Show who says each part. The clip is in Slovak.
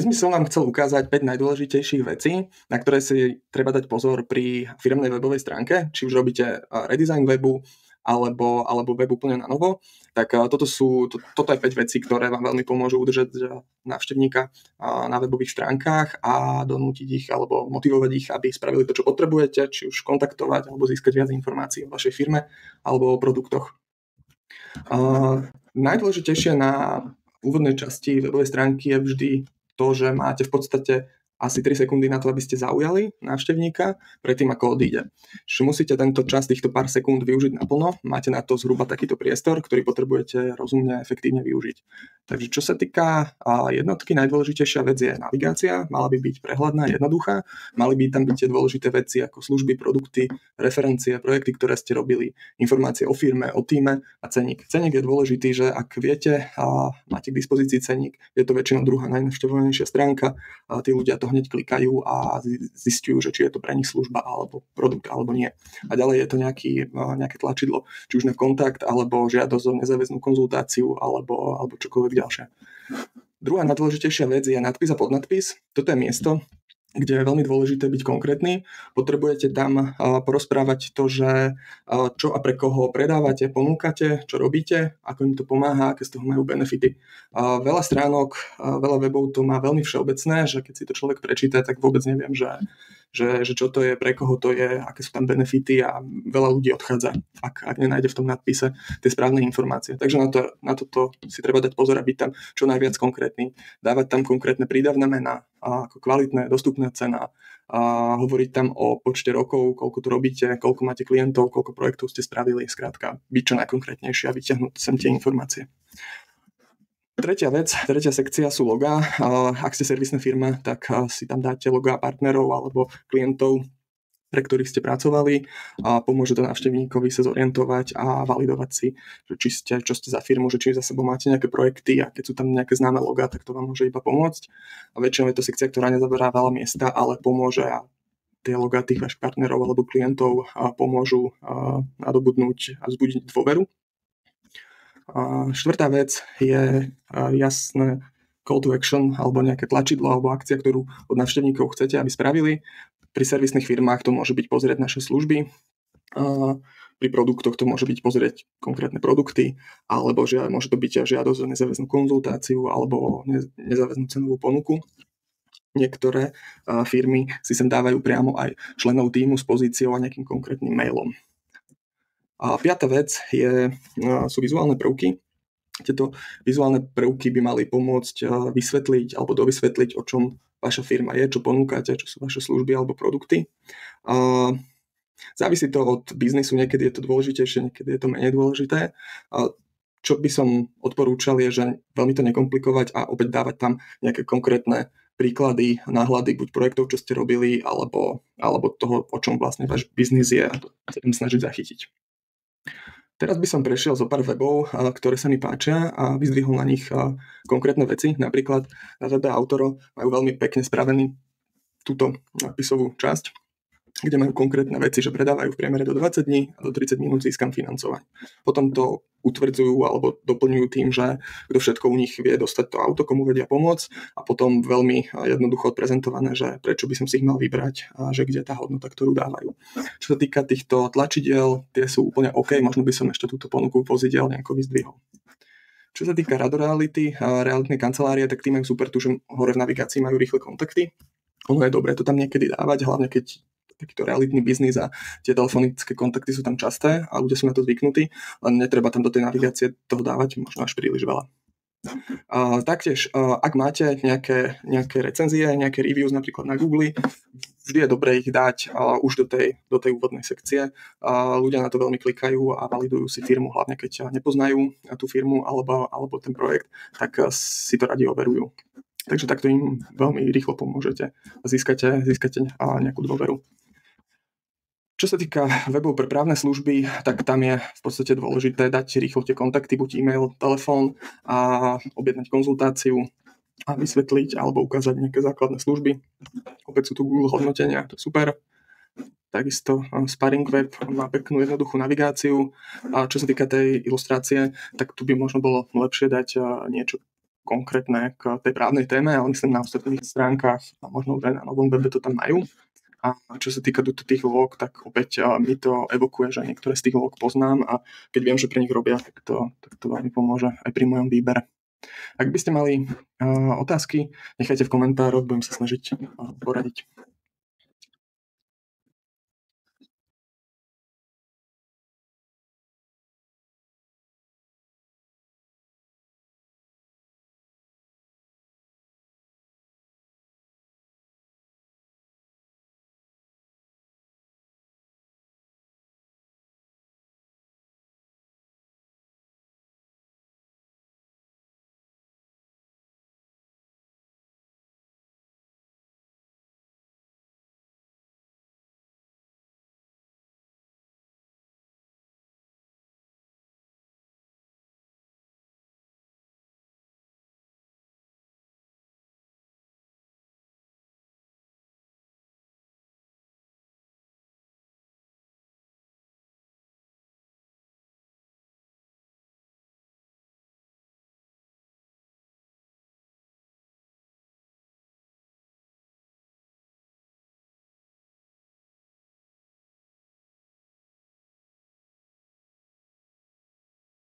Speaker 1: Dnes by som vám chcel ukázať 5 najdôležitejších vecí, na ktoré si treba dať pozor pri firemnej webovej stránke, či už robíte redesign webu, alebo web úplne na novo. Tak toto je 5 vecí, ktoré vám veľmi pomôžu udržať návštevníka na webových stránkach a donútiť ich alebo motivovať ich, aby spravili to, čo potrebujete, či už kontaktovať alebo získať viac informácií o vašej firme alebo o produktoch. Najdôležitejšie na úvodnej časti webovej stránky je vždy to, že máte v podstate asi 3 sekundy na to, aby ste zaujali návštevníka predtým, ako odíde. Čiže musíte tento čas, týchto pár sekúnd využiť naplno. Máte na to zhruba takýto priestor, ktorý potrebujete rozumne, efektívne využiť. Takže čo sa týka jednotky, najdôležitejšia vec je navigácia. Mala by byť prehľadná, jednoduchá. Mali by tam byť tie dôležité veci ako služby, produkty, referencie, projekty, ktoré ste robili, informácie o firme, o tíme a cenník. Cenník je dôležitý, že ak viete a máte k dispozícii cenník, je to väčšinou druhá najnavštevovanejšia stránka. Tí ľudia to hneď klikajú a zistujú, že či je to pre nich služba alebo produkt alebo nie. A ďalej je to nejaké tlačidlo, či už na kontakt alebo žiadosť o nezáväznú konzultáciu alebo čokoľvek ďalšie. Druhá najdôležitejšia vec je nadpis a podnadpis. Toto je miesto, kde je veľmi dôležité byť konkrétny. Potrebujete tam porozprávať to, že čo a pre koho predávate, ponúkate, čo robíte, ako im to pomáha, aké z toho majú benefity. Veľa stránok, veľa webov to má veľmi všeobecné, že keď si to človek prečíta, tak vôbec neviem, že čo to je, pre koho to je, aké sú tam benefity a veľa ľudí odchádza, ak nenájde v tom nadpise tie správne informácie. Takže na toto si treba dať pozor a byť tam čo najviac konkrétny. Dávať tam konkrétne prídavné mená, ako kvalitné, dostupná cena, a hovoriť tam o počte rokov, koľko to robíte, koľko máte klientov, koľko projektov ste spravili, skrátka byť čo najkonkrétnejšie a vyťahnuť sem tie informácie. Tretia sekcia sú logá. Ak ste servisná firma, tak si tam dáte logá partnerov alebo klientov, pre ktorých ste pracovali, a pomôže to návštevníkovi sa zorientovať a validovať si, že čo ste za firmu, že či za sebou máte nejaké projekty a keď sú tam nejaké známe logá, tak to vám môže iba pomôcť. A väčšinou je to sekcia, ktorá nezaberá veľa miesta, ale pomôže a tie logá tých vašich partnerov alebo klientov pomôžu nadobudnúť a vzbudiť dôveru. Štvrtá vec je jasné call to action alebo nejaké tlačidlo alebo akcia, ktorú od návštevníkov chcete, aby spravili. Pri servisných firmách to môže byť pozrieť naše služby, pri produktoch to môže byť pozrieť konkrétne produkty, alebo môže to byť žiadosť o nezáväznú konzultáciu alebo nezáväznú cenovú ponuku. Niektoré firmy si sem dávajú priamo aj členov tímu s pozíciou a nejakým konkrétnym mailom. A piata vec sú vizuálne prvky. Tieto vizuálne prvky by mali pomôcť vysvetliť alebo dovysvetliť, o čom vaša firma je, čo ponúkate, čo sú vaše služby alebo produkty. Závisí to od biznisu, niekedy je to dôležitejšie, niekedy je to menej dôležité. Čo by som odporúčal je, že veľmi to nekomplikovať a opäť dávať tam nejaké konkrétne príklady, náhľady buď projektov, čo ste robili, alebo toho, o čom vlastne váš biznis je, a to sa tam snažiť zachytiť. Teraz by som prešiel zo pár webov, ktoré sa mi páčia a vyzdvihol na nich konkrétne veci. Napríklad na webe Autoro majú veľmi pekne spravený túto nadpisovú časť, kde majú konkrétne veci, že predávajú v priemere do 20 dní a do 30 minút získam financovanie. Potom to utvrdzujú alebo doplňujú tým, že kto všetko u nich vie dostať to auto, komu vedia pomôcť, a potom veľmi jednoducho odprezentované, že prečo by som si ich mal vybrať a že kde je tá hodnota, ktorú dávajú. Čo sa týka týchto tlačidiel, tie sú úplne OK, možno by som ešte túto ponuku vozidiel nejako vyzdvihol. Čo sa týka Radoreality, realitnej kancelárie, tak tí majú super tu, že hore v navigácii majú rýchle kontakty. Ono je dobré to tam niekedy dávať, hlavne keď takýto realitný biznis a tie telefonické kontakty sú tam časté a ľudia sú na to zvyknutí, len netreba tam do tej navigácie toho dávať možno až príliš veľa. Taktiež, ak máte nejaké recenzie, nejaké reviews napríklad na Google, vždy je dobré ich dať už do tej úvodnej sekcie. Ľudia na to veľmi klikajú a validujú si firmu, hlavne keď nepoznajú tú firmu alebo ten projekt, tak si to radi overujú. Takže takto im veľmi rýchlo pomôžete a získate nejakú dôveru. Čo sa týka webov pre právne služby, tak tam je v podstate dôležité dať rýchlo tie kontakty, buď e-mail, telefón, a objednať konzultáciu a vysvetliť alebo ukázať nejaké základné služby. Opäť sú tu Google hodnotenia, to je super. Takisto Sparring Web má peknú jednoduchú navigáciu. A čo sa týka tej ilustrácie, tak tu by možno bolo lepšie dať niečo konkrétne k tej právnej téme, ale myslím na ostatných stránkach a možno už aj na novom webe to tam majú. A čo sa týka tých log, tak opäť mi to evokuje, že niektoré z tých log poznám a keď viem, že pre nich robia, tak to veľmi pomôže aj pri mojom výbere. Ak by ste mali otázky, nechajte v komentároch, budem sa snažiť poradiť.